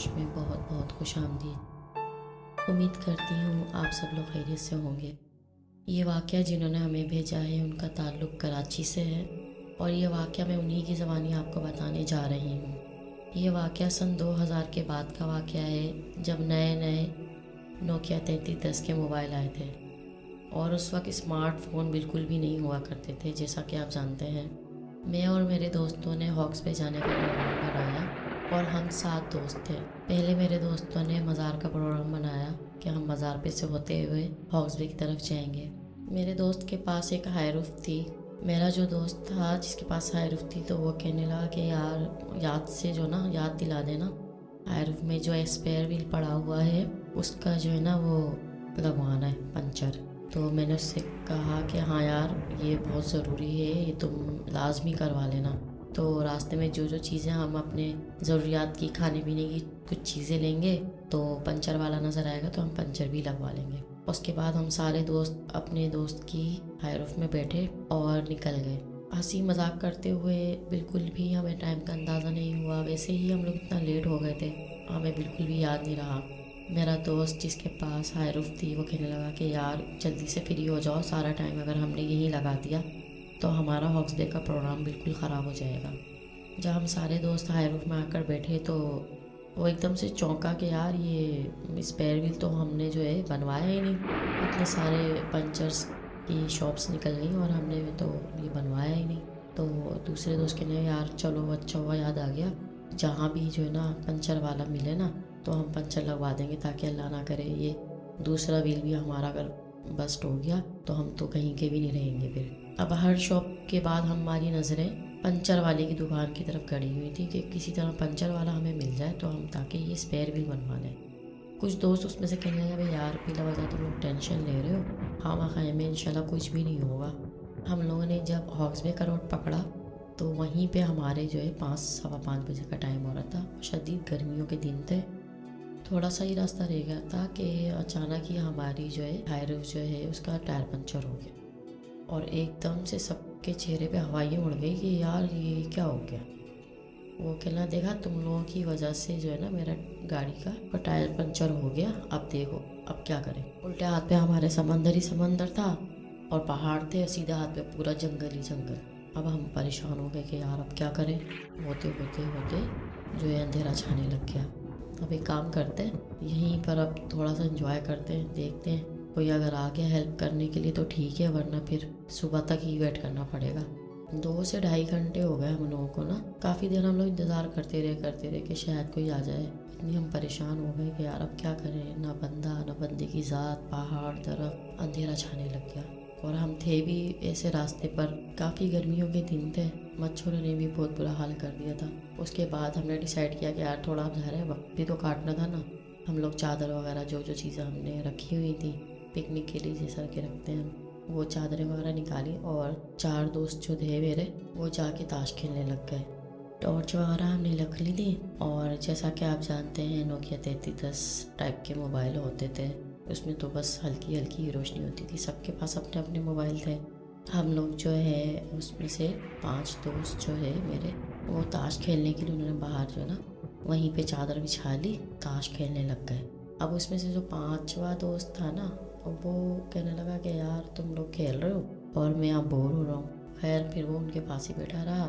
आकाश में बहुत बहुत खुशामदीद। उम्मीद करती हूँ आप सब लोग खैरियत से होंगे। ये वाक़या जिन्होंने हमें भेजा है उनका ताल्लुक़ कराची से है और ये वाक़या मैं उन्हीं की ज़बानी आपको बताने जा रही हूँ। ये वाक़या सन 2000 के बाद का वाक़या है, जब नए नए नोकिया 3310 के मोबाइल आए थे और उस वक्त स्मार्टफ़ोन बिल्कुल भी नहीं हुआ करते थे। जैसा कि आप जानते हैं, मैं और मेरे दोस्तों ने हॉक्स पे जाने का प्रोग्राम बनाया और हम 7 दोस्त थे। पहले मेरे दोस्तों ने मज़ार का प्रोग्राम बनाया कि हम मज़ार पे से होते हुए हॉक्स बे की तरफ जाएंगे। मेरे दोस्त के पास एक हायरूफ थी। मेरा जो दोस्त था जिसके पास हायरूफ थी, तो वो कहने लगा कि यार याद से जो ना याद दिला देना, हायरूफ में जो स्पेयर व्हील पड़ा हुआ है उसका जो है ना वो लगवाना है पंचर। तो मैंने उससे कहा कि हाँ यार ये बहुत ज़रूरी है, ये तुम लाजमी करवा लेना। तो रास्ते में जो जो चीज़ें हम अपने ज़रूरियात की खाने पीने की कुछ चीज़ें लेंगे, तो पंचर वाला नज़र आएगा तो हम पंचर भी लगवा लेंगे। उसके बाद हम सारे दोस्त अपने दोस्त की हायरूफ में बैठे और निकल गए, हंसी मजाक करते हुए। बिल्कुल भी हमें टाइम का अंदाज़ा नहीं हुआ। वैसे ही हम लोग इतना लेट हो गए थे, हमें बिल्कुल भी याद नहीं रहा। मेरा दोस्त जिसके पास हायरूफ थी वो कहने लगा कि यार जल्दी से फ्री हो जाओ, सारा टाइम अगर हमने यही लगा दिया तो हमारा हॉक्स डे का प्रोग्राम बिल्कुल ख़राब हो जाएगा। जब हम सारे दोस्त हायरूफ में आकर बैठे तो वो एकदम से चौंका कि यार ये स्पेयर व्हील तो हमने जो है बनवाया ही नहीं। इतने सारे पंचर्स की शॉप्स निकल गई और हमने तो ये बनवाया ही नहीं। तो दूसरे दोस्त कहने यार चलो अच्छा हुआ याद आ गया, जहाँ भी जो है ना पंचर वाला मिले ना तो हम पंचर लगवा देंगे, ताकि अल्लाह ना करे ये दूसरा व्हील भी हमारा अगर बस्ट हो गया तो हम तो कहीं के भी नहीं रहेंगे फिर। अब हर शॉप के बाद हमारी नज़रें पंचर वाले की दुकान की तरफ गड़ी हुई थी कि किसी तरह पंचर वाला हमें मिल जाए तो हम ताकि ये स्पेयर व्हील बनवा लें। कुछ दोस्त उसमें से कहने लगे भाई यार बिला वजह तुम लोग टेंशन ले रहे हो, हाँ खाए में इंशाल्लाह कुछ भी नहीं होगा। हम लोगों ने जब हॉक्स बे का रोड पकड़ा तो वहीं पे हमारे जो है 5 सवा 5 बजे का टाइम हो रहा था। शदीद गर्मियों के दिन थे। थोड़ा सा ही रास्ता रह गया था कि अचानक ही हमारी जो है हायरूफ जो है उसका टायर पंचर हो गया और एकदम से सबके चेहरे पे हवाइयाँ उड़ गई कि यार ये क्या हो गया। वो कहना देखा तुम लोगों की वजह से जो है ना मेरा गाड़ी का टायर पंचर हो गया, अब देखो अब क्या करें। उल्टे हाथ पे हमारे समंदर ही समंदर था और पहाड़ थे, सीधे हाथ पे पूरा जंगल ही जंगल। अब हम परेशान हो गए कि यार अब क्या करें। होते होते होते जो है अंधेरा छाने लग गया। अब एक काम करते हैं, यहीं पर अब थोड़ा सा एंजॉय करते हैं, देखते हैं कोई अगर आ गया हेल्प करने के लिए तो ठीक है, वरना फिर सुबह तक ही वेट करना पड़ेगा। 2 से ढाई घंटे हो गए हम लोगों को ना। काफ़ी देर हम लोग इंतज़ार करते रहे कि शायद कोई आ जाए। इतनी हम परेशान हो गए कि यार अब क्या करें, ना बंदा ना बंदे की ज़ात, पहाड़ तरफ अंधेरा छाने लग गया। और हम थे भी ऐसे रास्ते पर, काफ़ी गर्मियों के दिन थे, मच्छरों ने भी बहुत बुरा हाल कर दिया था। उसके बाद हमने डिसाइड किया कि यार थोड़ा अब जा रहे हैं, वक्त भी तो काटना था ना। हम लोग चादर वगैरह जो जो चीज़ें हमने रखी हुई थी पिकनिक के लिए जैसा कि रखते हैं, वो चादरें वगैरह निकाली और 4 दोस्त जो थे मेरे वो जाके ताश खेलने लग गए। टॉर्च वगैरह हमने रख ली थी और जैसा कि आप जानते हैं नोकिया 3310 टाइप के मोबाइल होते थे, उसमें तो बस हल्की हल्की रोशनी होती थी। सबके पास अपने अपने मोबाइल थे। हम लोग जो है उसमें से 5 दोस्त जो है मेरे, वो ताश खेलने के लिए उन्होंने बाहर जो है ना वहीं पे चादर बिछा ली, ताश खेलने लग गए। अब उसमें से जो 5वां दोस्त था ना वो कहने लगा कि यार तुम लोग खेल रहे हो और मैं यहाँ बोर हो रहा हूँ। खैर फिर वो उनके पास ही बैठा रहा,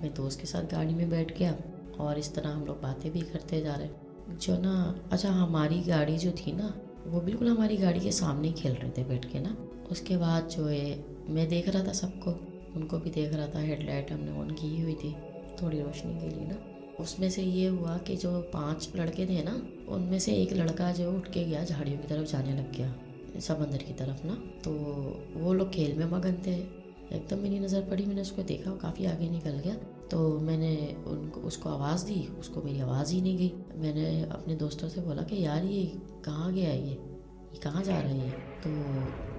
मैं दोस्त के साथ गाड़ी में बैठ गया और इस तरह हम लोग बातें भी करते जा रहे जो ना। अच्छा हमारी गाड़ी जो थी ना वो बिल्कुल हमारी गाड़ी के सामने ही खेल रहे थे बैठ के ना। उसके बाद जो है मैं देख रहा था सबको, उनको भी देख रहा था। हेडलाइट हमने ऑन की हुई थी थोड़ी रोशनी के लिए ना। उसमें से ये हुआ कि जो 5 लड़के थे ना उनमें से एक लड़का जो उठ के गया झाड़ियों की तरफ जाने लग गया, समंदर की तरफ ना। तो वो लोग खेल में मगन थे। एकदम मेरी नज़र पड़ी, मैंने उसको देखा वो काफ़ी आगे निकल गया। तो मैंने उसको आवाज़ दी, उसको मेरी आवाज़ ही नहीं गई। मैंने अपने दोस्तों से बोला कि यार ये कहाँ गया है, ये कहाँ जा रही है? तो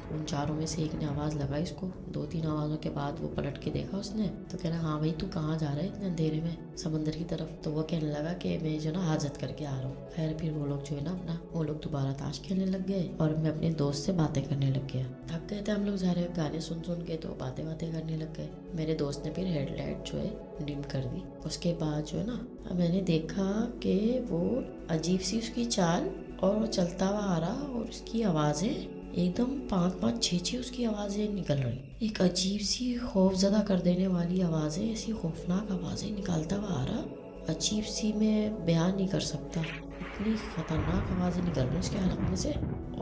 उन चारों में से एक ने आवाज़ लगाई इसको। 2-3 आवाज़ों के बाद वो पलट के देखा उसने, तो कह रहा हाँ भाई तू कहाँ जा रहा है इतने अंधेरे में समंदर की तरफ? तो वो कहने लगा कि मैं जो ना हाजत करके आ रहा हूँ। खैर फिर वो लोग जो है ना वो लोग दोबारा ताश खेलने लग गए और मैं अपने दोस्त से बातें करने लग गया। थक गए थे हम लोग सारे गाने सुन के, तो बातें करने लग गए। मेरे दोस्त ने फिर हेडलाइट जो है डिम कर दी। उसके बाद जो है ना मैंने देखा कि वो अजीब सी उसकी चाल, और वो चलता हुआ आ रहा और उसकी आवाज़ें एकदम 5-5 6-6 उसकी आवाज़ें निकल रही। एक अजीब सी खौफजदा कर देने वाली आवाज़ें, ऐसी खौफनाक आवाज़ें निकालता हुआ आ रहा। अजीब सी, मैं बयान नहीं कर सकता, इतनी खतरनाक आवाज़ें निकल रही उसके हलक में से।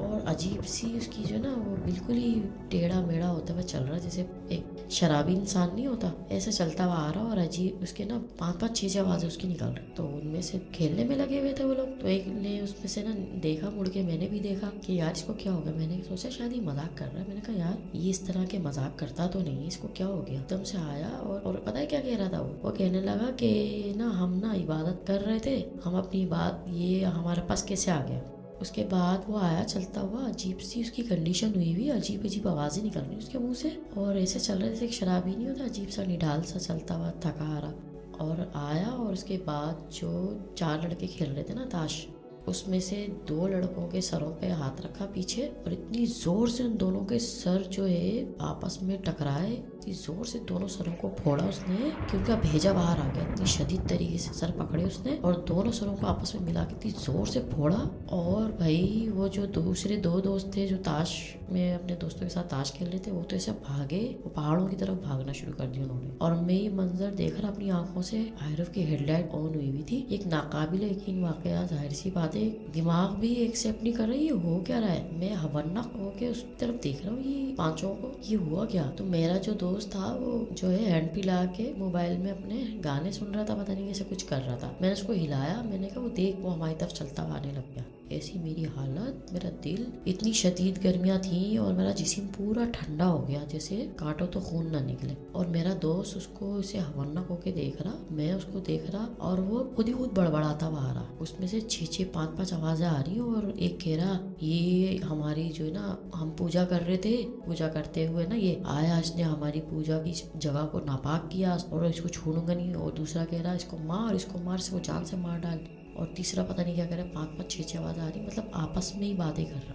और अजीब सी उसकी जो ना वो बिल्कुल ही टेढ़ा मेढ़ा होता हुआ चल रहा, जैसे एक शराबी इंसान नहीं होता ऐसे चलता हुआ आ रहा। और अजीब उसके ना 5-5 6-6 आवाज़ें उसकी निकल रही। तो उनमें से खेलने में लगे हुए थे वो लोग। तो एक ने उसमें से ना देखा, मुड़ के मैंने भी देखा कि यार इसको क्या हो गया। मैंने सोचा शायद ये मजाक कर रहा है। मैंने कहा यार ये इस तरह के मजाक करता तो नहीं, इसको क्या हो गया। एकदम से आया और पता है क्या कह रहा था वो कहने लगा कि ना हम ना इबादत कर रहे थे, हम अपनी बात ये हमारे पास कैसे आ गया। उसके बाद वो आया चलता हुआ, अजीब सी उसकी कंडीशन हुई हुई, अजीब अजीब आवाज़ें निकल रही उसके मुंह से, और ऐसे चल रहे थे एक शराबी नहीं होता, अजीब सा निढाल सा चलता हुआ थका आ रहा। और आया और उसके बाद जो 4 लड़के खेल रहे थे ना ताश, उसमें से 2 लड़कों के सरों पे हाथ रखा पीछे, और इतनी जोर से उन दोनों के सर जो है आपस में टकराए, इतनी जोर से दोनों सरों को फोड़ा उसने कि उनका भेजा बाहर आ गया। इतनी शदीद तरीके से सर पकड़े उसने और दोनों सरों को आपस में मिला के इतनी जोर से फोड़ा। और भाई वो जो दूसरे 2 दोस्त थे जो ताश में अपने दोस्तों के साथ ताश खेल रहे थे, वो तो ऐसे भागे, वो पहाड़ों की तरफ भागना शुरू कर दिया उन्होंने। और मैं ये मंजर देख रहा अपनी आंखों से। हायरफ की हेडलाइट ऑन हुई हुई थी। एक नाकाबिले यकीन वाकया, जाहिर सी बात है दिमाग भी एक्सेप्ट नहीं कर रही है हो क्या रहा है। मैं हवन्नक होके उस तरफ देख रहा हूँ ये पांचों को, ये हुआ क्या। तो मेरा जो दोस्त था वो जो है हैंड पे ला के मोबाइल में अपने गाने सुन रहा था, पता नहीं कैसे कुछ कर रहा था। मैंने उसको हिलाया, मैंने कहा वो देख वो हमारी तरफ चलता हुआ आने लग गया। ऐसी मेरी हालत, मेरा दिल, इतनी शदीद गर्मियाँ थी और मेरा जिस्म पूरा ठंडा हो गया, जैसे काटो तो खून ना निकले। और मेरा दोस्त उसको इसे हवन्नक होके देख रहा, मैं उसको देख रहा, और वो खुद ही खुद बड़बड़ाता हुआ आ रहा। उसमें से 6-6 5-5 आवाजें आ रही और एक कह रहा ये हमारी जो है ना, हम पूजा कर रहे थे, पूजा करते हुए ना ये आया, इसने हमारी पूजा की जगह को नापाक किया और इसको छोड़ूंगा नहीं। और दूसरा कह रहा इसको मार, इसको जान से मार डाल। और तीसरा पता नहीं क्या कर रहा है, 5-5 6-6 आवाज़ आ रही, मतलब आपस में ही बातें कर रहा,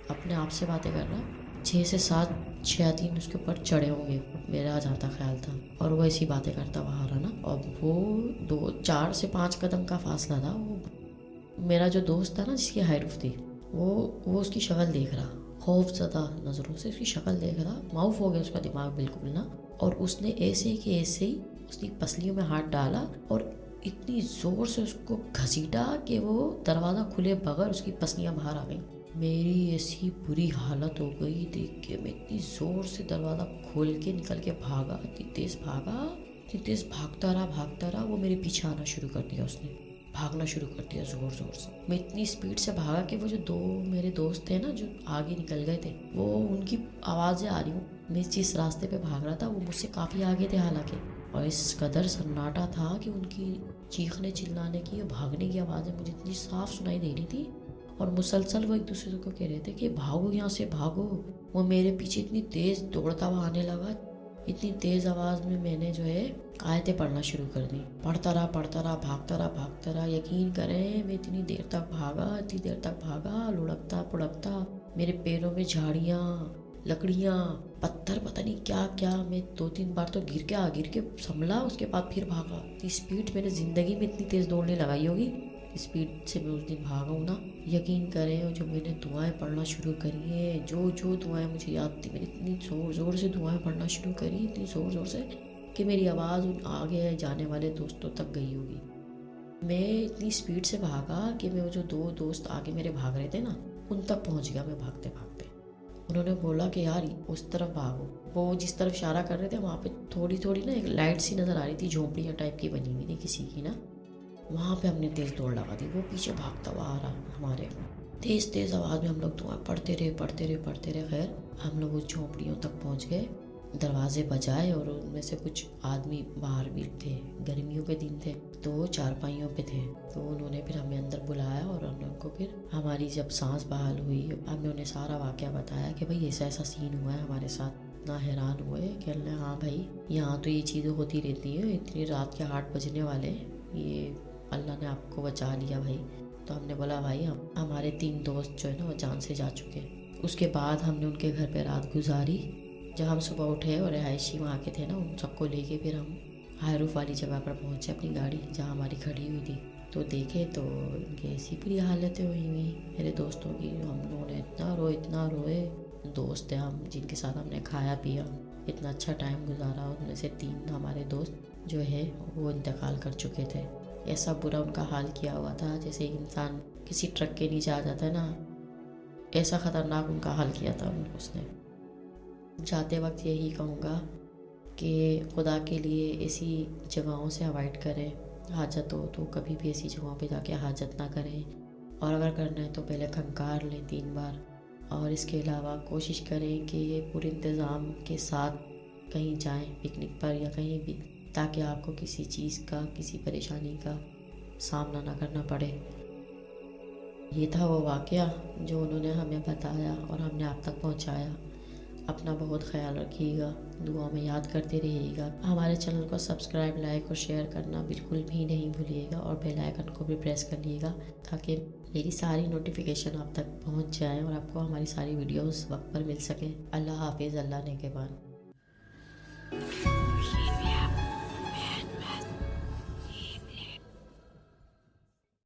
अपने आप से बातें कर रहा। 6 से 7 शयातीन उसके ऊपर चढ़े होंगे, मेरा जहाँ तक ख्याल था। और वो ऐसी बातें करता वहाँ रहा ना। और वो 4 से 5 कदम का फासला था। वो मेरा जो दोस्त था ना जिसकी हाइट थी, वो उसकी शक्ल देख रहा, खौफज़दा नज़रों से उसकी शक्ल देख रहा। माउफ हो गया उसका दिमाग बिल्कुल ना। और उसने ऐसे ही उसकी पसलियों में हाथ डाला और इतनी जोर से उसको घसीटा कि वो दरवाज़ा खुले बगैर उसकी पसलियाँ बाहर आ गई। मेरी ऐसी बुरी हालत हो गई देख के, मैं इतनी जोर से दरवाज़ा खोल के निकल के भागा, इतनी तेज़ भागता रहा। वो मेरे पीछे आना शुरू कर दिया, उसने भागना शुरू कर दिया जोर से। मैं इतनी स्पीड से भागा कि वो जो 2 मेरे दोस्त थे ना जो आगे निकल गए थे, वो उनकी आवाज़ें आ रही हूँ। मैं जिस रास्ते पे भाग रहा था वो मुझसे काफ़ी आगे थे हालांकि, और इस कदर सन्नाटा था कि उनकी चीखने चिल्लाने की और भागने की आवाज़ें मुझे इतनी साफ सुनाई दे रही थी। और मुसलसल वो एक दूसरे को कह रहे थे कि भागो यहाँ से भागो। वो मेरे पीछे इतनी तेज़ दौड़ता हुआ आने लगा। इतनी तेज़ आवाज़ में मैंने जो है आयतें पढ़ना शुरू कर दी। पढ़ता रहा, भागता रहा। यकीन करें मैं इतनी देर तक भागा, लुढ़कता पुढ़कता। मेरे पैरों में झाड़ियाँ, लकड़ियाँ, पत्थर, पता नहीं क्या। मैं 2-3 बार तो गिर के संभला, उसके बाद फिर भागा। इतनी स्पीड मैंने ज़िंदगी में इतनी तेज़ दौड़ने लगाई होगी, स्पीड से मैं उस दिन भागा हूँ ना। यकीन करें जो मैंने दुआएं पढ़ना शुरू करी है, जो दुआएं मुझे याद थी, मैंने इतनी ज़ोर से दुआएं पढ़ना शुरू करी, इतनी ज़ोर से कि मेरी आवाज़ उन आगे जाने वाले दोस्तों तक गई होगी। मैं इतनी स्पीड से भागा कि मैं वो जो 2 दोस्त आगे मेरे भाग रहे थे ना, उन तक पहुँच गया मैं भागते। उन्होंने बोला कि यार उस तरफ भागो। वो जिस तरफ इशारा कर रहे थे वहाँ पे थोड़ी ना एक लाइट सी नज़र आ रही थी, झोंपड़ियाँ टाइप की बनी हुई थी किसी की ना। वहाँ पे हमने तेज़ दौड़ लगा दी। वो पीछे भागता हुआ आ रहा हमारे, तेज़ आवाज़ में हम लोग दुआ पढ़ते रहे। खैर हम लोग उस झोंपड़ियों तक पहुँच गए, दरवाजे बजाए और उनमें से कुछ आदमी बाहर भी थे। गर्मियों के दिन थे तो वो चारपाइयों पे थे, तो उन्होंने फिर हमें अंदर बुलाया और हमको को फिर हमारी जब सांस बहाल हुई, हमने उन्हें सारा वाक़या बताया कि भाई ऐसा ऐसा सीन हुआ है हमारे साथ। इतना हैरान हुए कि अल्लाह, हाँ भाई यहाँ तो ये चीज़ें होती रहती हैं, इतनी रात के 8 बजने वाले, ये अल्लाह ने आपको बचा लिया भाई। तो हमने बोला भाई हमारे 3 दोस्त जो है ना वो जान से जा चुके। उसके बाद हमने उनके घर पे रात गुजारी। जब हम सुबह उठे और रिहायशी वहाँ के थे ना, उन सबको लेके फिर हम हाई रूफ वाली जगह पर पहुँचे अपनी गाड़ी जहाँ हमारी खड़ी हुई थी। तो देखे तो इनकी ऐसी बुरी हालतें हुई मेरे दोस्तों की। हम लोगों ने इतना रोए। दोस्त थे हम जिनके साथ हमने खाया पिया, इतना अच्छा टाइम गुजारा। उनमें से 3 हमारे दोस्त जो है वो इंतकाल कर चुके थे। ऐसा बुरा उनका हाल किया हुआ था जैसे इंसान किसी ट्रक के नीचे आ जाता है ना, ऐसा ख़तरनाक उनका हाल किया था उसने। जाते वक्त यही कहूँगा कि खुदा के लिए ऐसी जगहों से अवॉइड करें। हाजत हो तो कभी भी ऐसी जगहों पे जाके हाजत ना करें, और अगर करना है तो पहले खंकार लें 3 बार। और इसके अलावा कोशिश करें कि ये पूरे इंतज़ाम के साथ कहीं जाएं, पिकनिक पर या कहीं भी, ताकि आपको किसी चीज़ का, किसी परेशानी का सामना ना करना पड़े। ये था वो वाक़या जो उन्होंने हमें बताया और हमने आप तक पहुंचाया। अपना बहुत ख्याल रखिएगा, दुआ में याद करते रहिएगा। हमारे चैनल को सब्सक्राइब, लाइक और शेयर करना बिल्कुल भी नहीं भूलिएगा, और बेल आइकन को भी प्रेस कर लीजिएगा ताकि मेरी सारी नोटिफिकेशन आप तक पहुंच जाए और आपको हमारी सारी वीडियोस वक्त पर मिल सके। अल्लाह हाफिज़, अल्लाह ने के बाद।